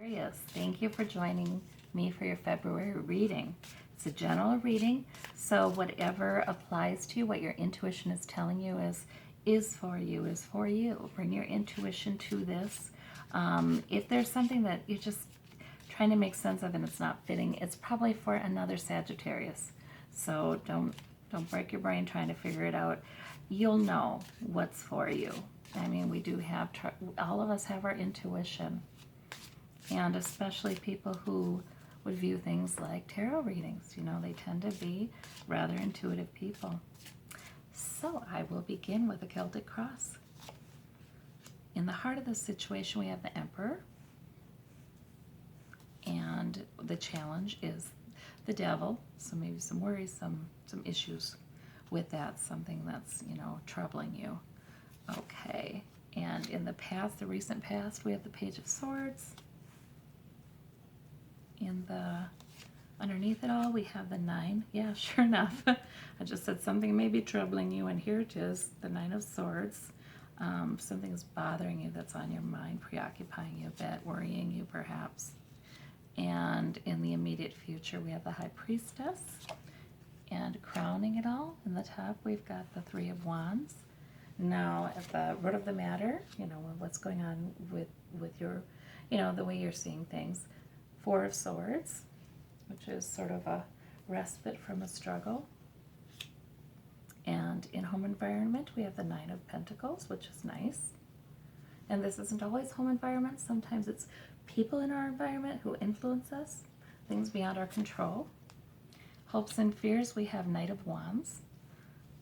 Sagittarius, thank you for joining me for your February reading. It's a general reading, so whatever applies to you, what your intuition is telling you is for you, is for you. Bring your intuition to this. If there's something that you're just trying to make sense of and it's not fitting, it's probably for another Sagittarius. So don't break your brain trying to figure it out. You'll know what's for you. I mean, we do have, all of us have our intuition. And especially people who would view things like tarot readings. You know, they tend to be rather intuitive people. So I will begin with the Celtic cross. In the heart of the situation, we have the Emperor. And the challenge is the devil. So maybe some worries, some issues with that, something that's, you know, troubling you. Okay. And in the past, the recent past, we have the Page of Swords. Underneath it all, we have the 9. Yeah, sure enough. I just said something may be troubling you, and here it is, the 9 of Swords. Something's bothering you that's on your mind, preoccupying you a bit, worrying you perhaps. And in the immediate future, we have the High Priestess. And crowning it all, in the top, we've got the 3 of Wands. Now, at the root of the matter, you know, what's going on with your, you know, the way you're seeing things. 4 of Swords, which is sort of a respite from a struggle. And in home environment, we have the 9 of Pentacles, which is nice. And this isn't always home environment. Sometimes it's people in our environment who influence us, things beyond our control. Hopes and fears, we have Knight of Wands.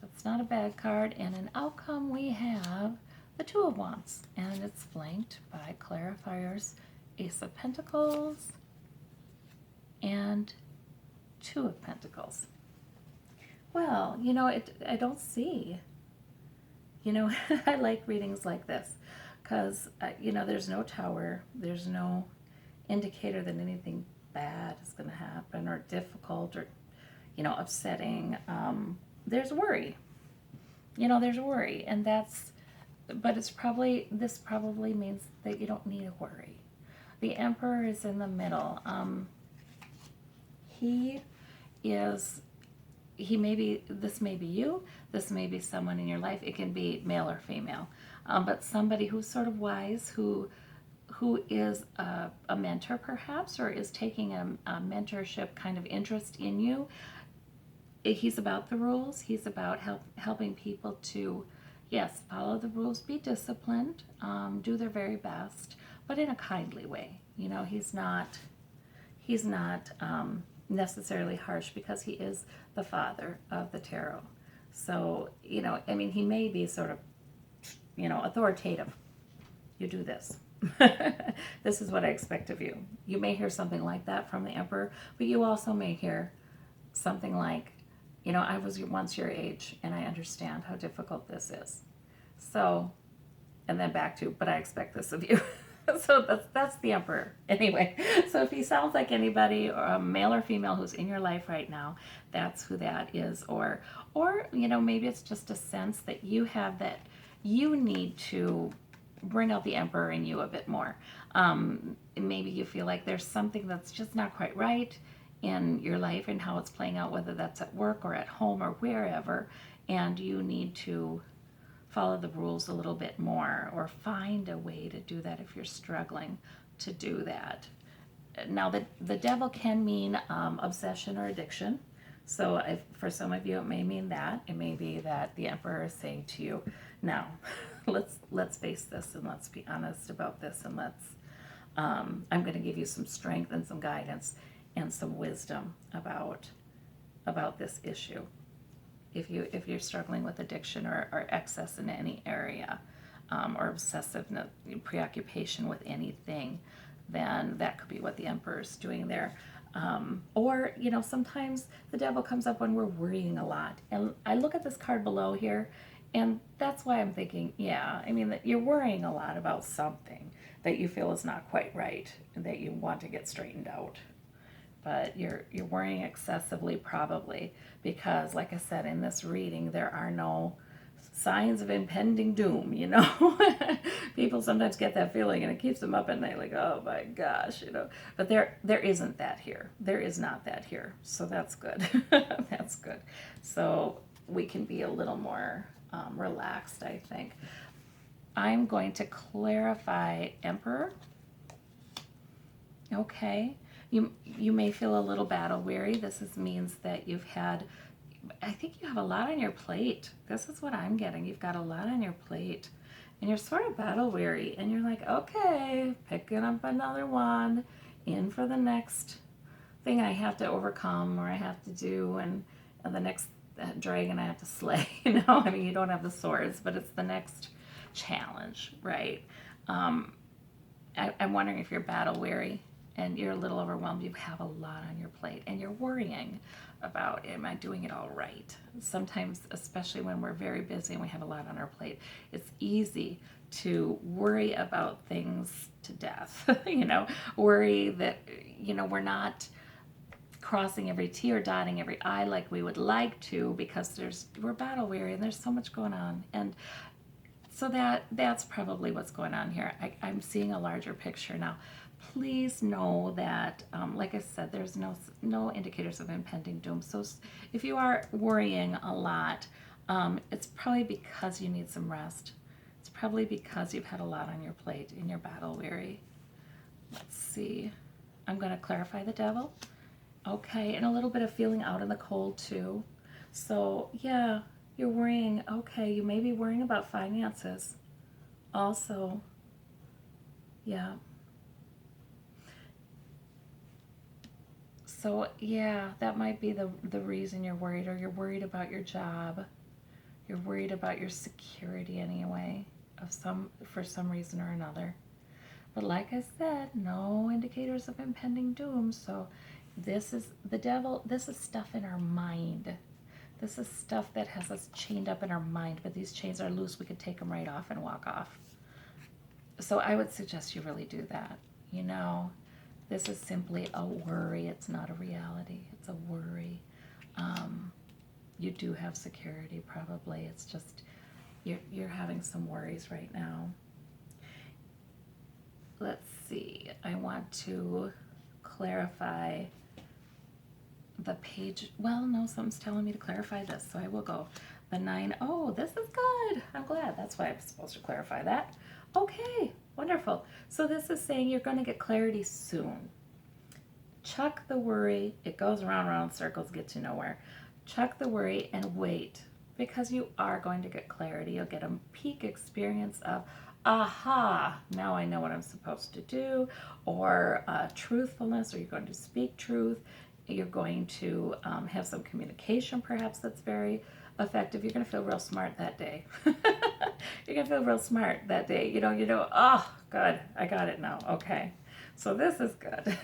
That's not a bad card. And in outcome, we have the 2 of Wands. And it's flanked by clarifiers, Ace of Pentacles, and 2 of Pentacles. Well, you know, I don't see, you know, I like readings like this because, you know, there's no tower, there's no indicator that anything bad is going to happen or difficult or, you know, upsetting. There's worry, you know, there's worry, and that's, but it's probably, this probably means that you don't need to worry. The Emperor is in the middle. He may be, this may be you, this may be someone in your life, it can be male or female, but somebody who's sort of wise, who is a mentor perhaps, or is taking a mentorship kind of interest in you. He's about the rules, he's about helping people to, yes, follow the rules, be disciplined, do their very best, but in a kindly way. You know, he's not necessarily harsh because he is the father of the tarot. So, you know, I mean, he may be sort of, you know, authoritative. You do this. This is what I expect of you. You may hear something like that from the Emperor, but you also may hear something like, you know, I was once your age and I understand how difficult this is. So, and then back to, but I expect this of you. So that's the Emperor. Anyway, so if he sounds like anybody, or male or female, who's in your life right now, that's who that is. Or you know, maybe it's just a sense that you have that you need to bring out the Emperor in you a bit more. Maybe you feel like there's something that's just not quite right in your life and how it's playing out, whether that's at work or at home or wherever, and you need to follow the rules a little bit more, or find a way to do that if you're struggling to do that. Now, the devil can mean obsession or addiction. So for some of you, it may mean that. It may be that the Emperor is saying to you, now, let's face this and let's be honest about this, and I'm going to give you some strength and some guidance and some wisdom about this issue. If you're struggling with addiction or excess in any area, or obsessiveness, preoccupation with anything, then that could be what the Emperor's doing there. Or, you know, sometimes the devil comes up when we're worrying a lot. And I look at this card below here, and that's why I'm thinking, yeah, I mean, that you're worrying a lot about something that you feel is not quite right and that you want to get straightened out. But you're worrying excessively probably because, like I said, in this reading, there are no signs of impending doom, you know. People sometimes get that feeling and it keeps them up at night like, oh my gosh, you know. But there isn't that here. There is not that here. So that's good. That's good. So we can be a little more relaxed, I think. I'm going to clarify Emperor. Okay. You may feel a little battle weary. This means that you've had, I think you have a lot on your plate. This is what I'm getting. You've got a lot on your plate. And you're sort of battle weary. And you're like, okay, picking up another one. In for the next thing I have to overcome or I have to do. And the next dragon I have to slay. You know, I mean, you don't have the swords, but it's the next challenge, right? I'm wondering if you're battle weary and you're a little overwhelmed. You have a lot on your plate and you're worrying about, am I doing it all right? Sometimes, especially when we're very busy and we have a lot on our plate, it's easy to worry about things to death. You know, worry that, you know, we're not crossing every T or dotting every I like we would like to because we're battle weary and there's so much going on. And so that's probably what's going on here. I'm seeing a larger picture now. Please know that, like I said, there's no indicators of impending doom. So if you are worrying a lot, it's probably because you need some rest. It's probably because you've had a lot on your plate and you're battle weary. Let's see. I'm going to clarify the devil. Okay, and a little bit of feeling out in the cold too. So yeah, you're worrying. Okay, you may be worrying about finances. Also, yeah. So yeah, that might be the reason you're worried, or you're worried about your job. You're worried about your security anyway, for some reason or another. But like I said, no indicators of impending doom. So this is the devil. This is stuff in our mind. This is stuff that has us chained up in our mind, but these chains are loose. We could take them right off and walk off. So I would suggest you really do that. You know, this is simply a worry. It's not a reality. It's a worry. You do have security, probably. It's just you're having some worries right now. Let's see. I want to clarify the page. Well, no, something's telling me to clarify this, so I will go. The 9. Oh, this is good. I'm glad. That's why I'm supposed to clarify that. Okay, wonderful. So this is saying you're going to get clarity soon. Chuck the worry. It goes around in circles, gets you nowhere. Chuck the worry and wait, because you are going to get clarity. You'll get a peak experience of, aha, now I know what I'm supposed to do, or truthfulness, or you're going to speak truth. You're going to have some communication perhaps that's very effective. You're going to feel real smart that day. You're going to feel real smart that day. You know, oh, good, I got it now. Okay. So this is good.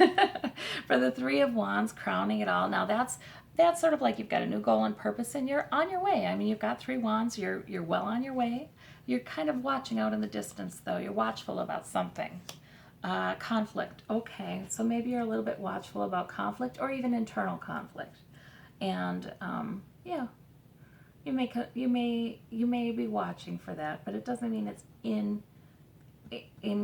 For the 3 of Wands, crowning it all. Now that's sort of like you've got a new goal and purpose and you're on your way. I mean, you've got 3 wands, you're well on your way. You're kind of watching out in the distance though. You're watchful about something. Conflict. Okay, so maybe you're a little bit watchful about conflict or even internal conflict. And yeah, you may be watching for that, but it doesn't mean it's in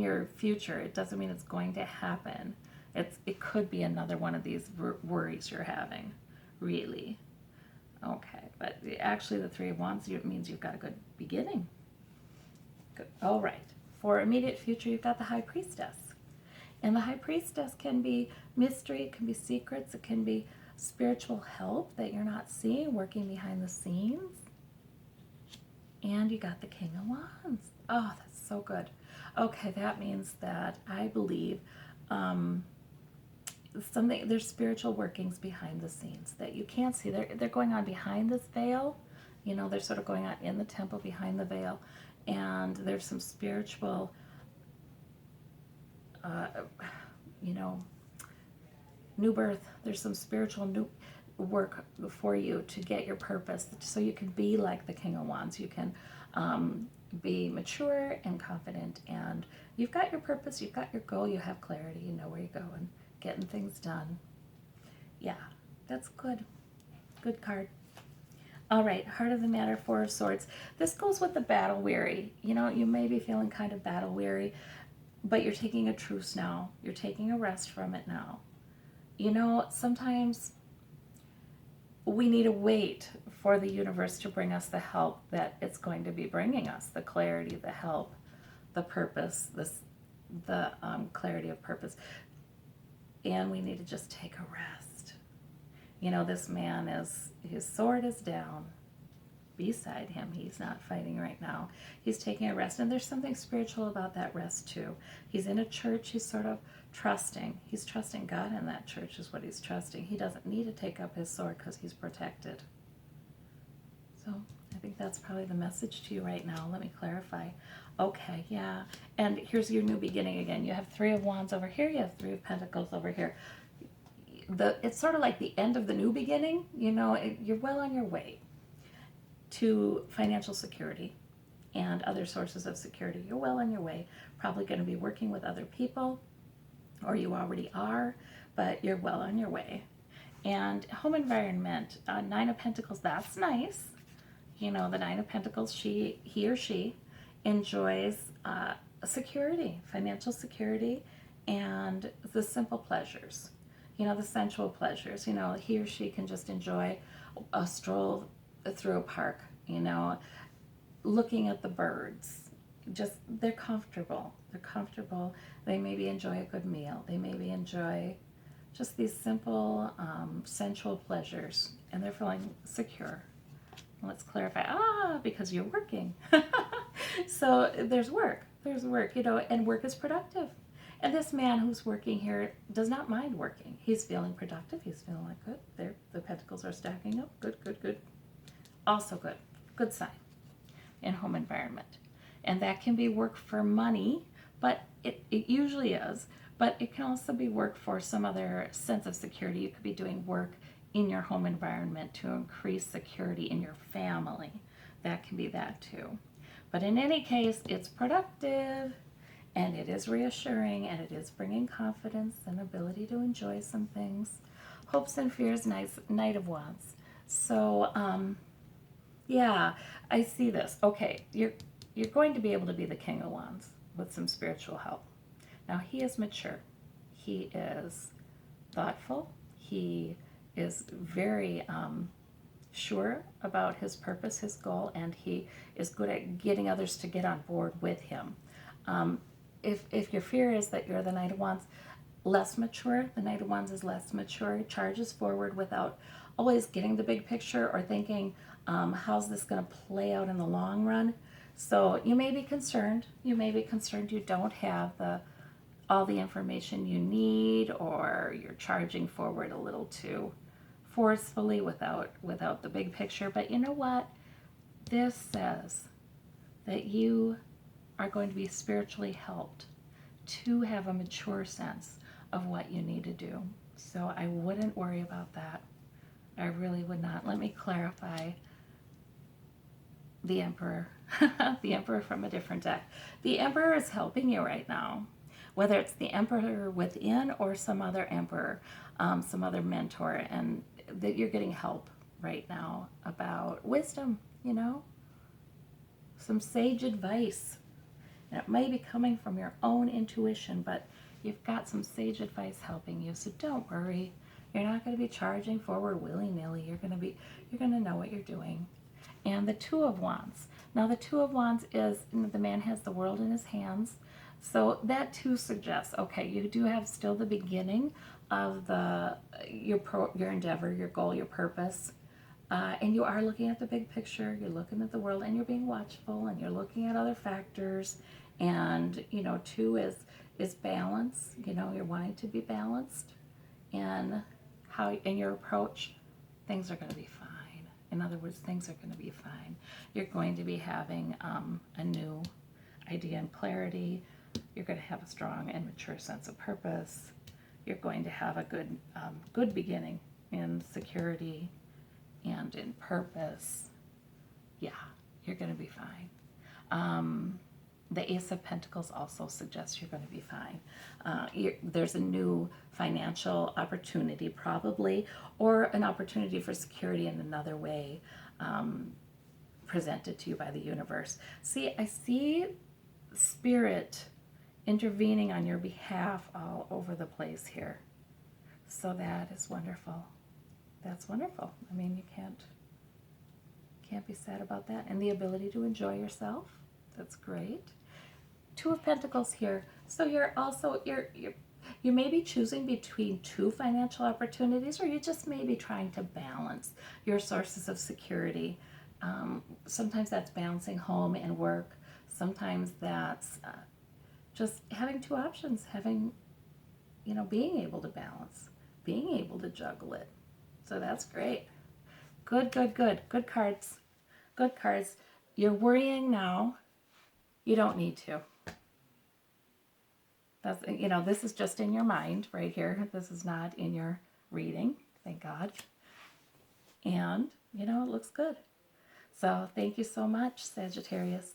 your future. It doesn't mean it's going to happen. It could be another one of these worries you're having, really. Okay, but actually the 3 of Wands means you've got a good beginning. Good. All right. For immediate future, you've got the High Priestess. And the High Priestess can be mystery, it can be secrets, it can be spiritual help that you're not seeing, working behind the scenes. And you got the King of Wands. Oh, that's so good. Okay, that means that I believe there's spiritual workings behind the scenes that you can't see. They're going on behind this veil. You know, they're sort of going on in the temple behind the veil. And there's some spiritual, new birth. There's some spiritual new work for you to get your purpose, so you can be like the King of Wands. You can be mature and confident, and you've got your purpose, you've got your goal, you have clarity, you know where you're going, getting things done. Yeah, that's good. Good card. All right, heart of the matter, Four of Swords. This goes with the battle weary. You know, you may be feeling kind of battle weary, but you're taking a truce now. You're taking a rest from it now. You know, sometimes we need to wait for the universe to bring us the help that it's going to be bringing us, the clarity, the help, the purpose, the clarity of purpose. And we need to just take a rest. You know, this man his sword is down beside him. He's not fighting right now. He's taking a rest. And there's something spiritual about that rest too. He's in a church. He's sort of trusting. He's trusting God in that church is what he's trusting. He doesn't need to take up his sword because he's protected. So I think that's probably the message to you right now. Let me clarify. Okay, yeah. And here's your new beginning again. You have Three of Wands over here. You have Three of Pentacles over here. It's sort of like the end of the new beginning. You know, you're well on your way to financial security and other sources of security. You're well on your way. Probably going to be working with other people, or you already are, but you're well on your way. And home environment, Nine of Pentacles, that's nice. You know, the Nine of Pentacles, he or she enjoys security, financial security, and the simple pleasures. You know, the sensual pleasures. You know, he or she can just enjoy a stroll through a park, you know, looking at the birds. Just, they're comfortable. They're comfortable. They maybe enjoy a good meal. They maybe enjoy just these simple, sensual pleasures, and they're feeling secure. Let's clarify. Because you're working. So there's work. There's work, you know, and work is productive. And this man who's working here does not mind working. He's feeling productive. He's feeling like, good. There, the pentacles are stacking up. Good, good, good. Also good. Good sign in home environment. And that can be work for money, but it usually is. But it can also be work for some other sense of security. You could be doing work in your home environment to increase security in your family. That can be that too. But in any case, it's productive, and it is reassuring, and it is bringing confidence and ability to enjoy some things. Hopes and fears, Knight of Wands. So, yeah, I see this. Okay, you're going to be able to be the King of Wands with some spiritual help. Now, he is mature. He is thoughtful. He is very sure about his purpose, his goal, and he is good at getting others to get on board with him. If your fear is that you're the Knight of Wands, less mature, the Knight of Wands is less mature, charges forward without always getting the big picture or thinking, how's this going to play out in the long run? So you may be concerned. You may be concerned you don't have all the information you need, or you're charging forward a little too forcefully without the big picture. But you know what? This says that you are going to be spiritually helped to have a mature sense of what you need to do. So I wouldn't worry about that. I really would not. Let me clarify. The Emperor. The Emperor from a different deck. The Emperor is helping you right now. Whether it's the Emperor within or some other Emperor, some other mentor, and that you're getting help right now about wisdom, you know? Some sage advice. And it may be coming from your own intuition, but you've got some sage advice helping you. So don't worry. You're not going to be charging forward willy-nilly. You're going to know what you're doing. And the Two of Wands. Now the Two of Wands is, the man has the world in his hands. So that too suggests, okay, you do have still the beginning of your endeavor, your goal, your purpose. And you are looking at the big picture, you're looking at the world, and you're being watchful, and you're looking at other factors. And, you know, two is balance. You know, you're wanting to be balanced. And in your approach, things are going to be fine. In other words, things are going to be fine. You're going to be having a new idea and clarity. You're going to have a strong and mature sense of purpose. You're going to have a good beginning in security and in purpose. Yeah, you're going to be fine. The Ace of Pentacles also suggests you're going to be fine. There's a new financial opportunity probably, or an opportunity for security in another way. presented to you by the universe. See, I see Spirit intervening on your behalf all over the place here. So that is wonderful. That's wonderful. I mean, you can't be sad about that. And the ability to enjoy yourself, that's great. Two of Pentacles here. So you're also, you may be choosing between two financial opportunities, or you just may be trying to balance your sources of security. Sometimes that's balancing home and work. Sometimes that's just having two options, having, being able to balance, being able to juggle it. So that's great. Good, good, good. Good cards. Good cards. You're worrying now. You don't need to. That's, this is just in your mind right here. This is not in your reading. Thank God. And, it looks good. So thank you so much, Sagittarius.